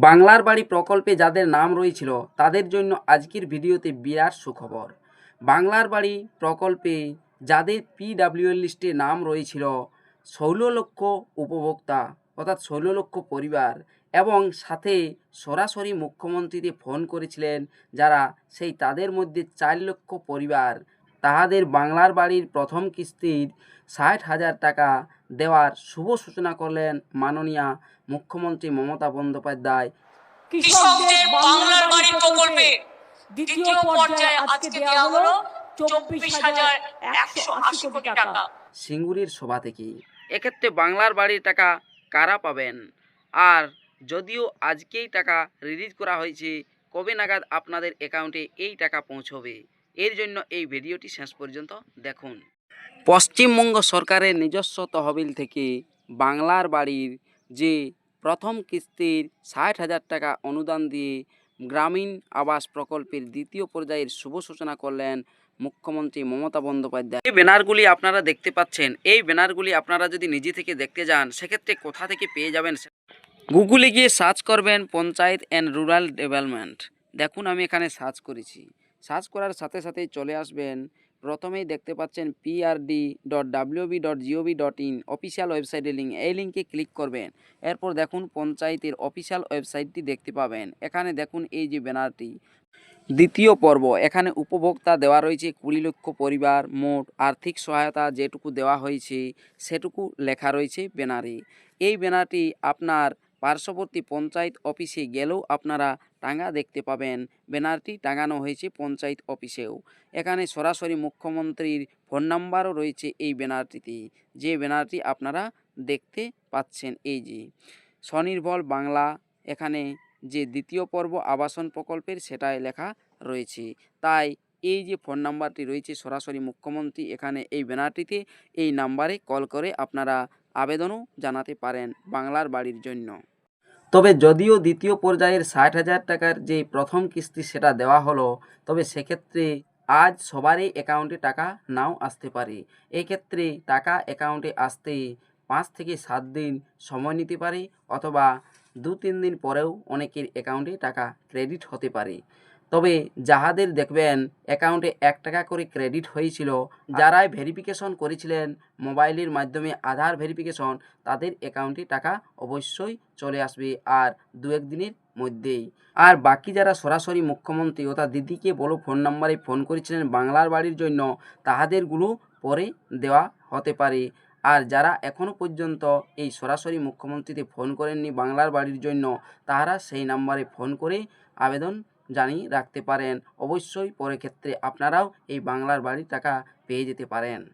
বাংলার বাড়ি প্রকল্পে যাদের নাম রয়েছিল তাদের জন্য আজকের ভিডিওতে বিরাট সুখবর। বাংলার বাড়ি প্রকল্পে যাদের পিডাব্লিউএল লিস্টে নাম রয়েছিল ১৬ লক্ষ উপভোক্তা অর্থাৎ ১৬ লক্ষ পরিবার এবং সাথে সরাসরি মুখ্যমন্ত্রীকে ফোন করেছিলেন যারা সেই তাদের মধ্যে ৪ লক্ষ পরিবার তাহাদের বাংলার বাড়ির প্রথম কিস্তির ৬০,০০০ টাকা দেওয়ার শুভ সূচনা করলেন মাননীয়া মুখ্যমন্ত্রী মমতা বন্দ্যোপাধ্যায়। কৃষকদের বাংলার বাড়ি প্রকল্পে দ্বিতীয় পর্যায়ে আজকে দেওয়া হলো ২৪,১৮০ কোটি টাকা সিঙ্গুরের সভা থেকে। এক্ষেত্রে বাংলার বাড়ির টাকা কারা পাবেন, আর যদিও আজকেই টাকা রিলিজ করা হয়েছে, কবে নাগাদ আপনাদের অ্যাকাউন্টে এই টাকা পৌঁছবে, এর জন্য এই ভিডিওটি শেষ পর্যন্ত দেখুন। পশ্চিমবঙ্গ সরকারের নিজস্ব তহবিল থেকে বাংলার বাড়ির যে প্রথম কিস্তির ৬০,০০০ টাকা অনুদান দিয়ে গ্রামীণ আবাস প্রকল্পের দ্বিতীয় পর্যায়ের শুভ সূচনা করলেন মুখ্যমন্ত্রী মমতা বন্দ্যোপাধ্যায়। এই ব্যানারগুলি আপনারা দেখতে পাচ্ছেন, এই ব্যানারগুলি আপনারা যদি নিজে থেকে দেখতে যান সেক্ষেত্রে কোথা থেকে পেয়ে যাবেন, গুগলে গিয়ে সার্চ করবেন পঞ্চায়েত অ্যান্ড রুরাল ডেভেলপমেন্ট। দেখুন আমি এখানে সার্চ করেছি, সার্চ করার সাথে সাথেই চলে আসবেন। প্রথমেই দেখতে পাচ্ছেন prd.wb.gov.in অফিসিয়াল ওয়েবসাইটের লিঙ্ক, এই লিঙ্কে ক্লিক করবেন। এরপর দেখুন পঞ্চায়েতের অফিসিয়াল ওয়েবসাইটটি দেখতে পাবেন। এখানে দেখুন এই যে ব্যানারটি দ্বিতীয় পর্ব, এখানে উপভোক্তা দেওয়া রয়েছে ২০ লক্ষ পরিবার, মোট আর্থিক সহায়তা যেটুকু দেওয়া হয়েছে সেটুকু লেখা রয়েছে ব্যানারে। এই ব্যানারটি আপনার পার্শ্ববর্তী পঞ্চায়েত অফিসে গেলেও আপনারা টাঙা দেখতে পাবেন। ব্যানারটি টাঙানো হয়েছে পঞ্চায়েত অফিসেও। এখানে সরাসরি মুখ্যমন্ত্রীর ফোন নাম্বারও রয়েছে এই ব্যানারটিতে, যে ব্যানারটি আপনারা দেখতে পাচ্ছেন। এই যে স্বনির্ভর বাংলা, এখানে যে দ্বিতীয় পর্ব আবাসন প্রকল্পের সেটাই লেখা রয়েছে। তাই এই যে ফোন নাম্বারটি রয়েছে সরাসরি মুখ্যমন্ত্রী, এখানে এই ব্যানারটিতে এই নাম্বারে কল করে আপনারা আবেদনও জানাতে পারেন বাংলার বাড়ির জন্য। তবে যদিও দ্বিতীয় পর্যায়ের ৬০,০০০ টাকার যে প্রথম কিস্তি সেটা দেওয়া হলো, তবে সেক্ষেত্রে আজ সবারই অ্যাকাউন্টে টাকা নাও আসতে পারে। এই ক্ষেত্রে টাকা অ্যাকাউন্টে আসতে ৫ থেকে ৭ দিন সময় নিতে পারে, অথবা ২-৩ দিন পরেও অনেকের অ্যাকাউন্টে টাকা ক্রেডিট হতে পারে। তবে যাহাদের দেখবেন অ্যাকাউন্টে ১ টাকা করে ক্রেডিট হয়েছিল, যারাই ভেরিফিকেশন করেছিলেন মোবাইলের মাধ্যমে আধার ভেরিফিকেশন, তাদের অ্যাকাউন্টে টাকা অবশ্যই চলে আসবে আর ২-১ দিনের মধ্যেই। আর বাকি যারা সরাসরি মুখ্যমন্ত্রী অর্থাৎ দিদিকে বলো ফোন নাম্বারে ফোন করেছিলেন বাংলার বাড়ির জন্য, তাহাদেরগুলো পরে দেওয়া হতে পারে। আর যারা এখনও পর্যন্ত এই সরাসরি মুখ্যমন্ত্রীতে ফোন করেননি বাংলার বাড়ির জন্য, তাহারা সেই নাম্বারে ফোন করে আবেদন জানিয়ে রাখতে পারেন। অবশ্যই পরে ক্ষেত্রে আপনারাও এই বাংলার বাড়ির টাকা পেয়ে যেতে পারেন।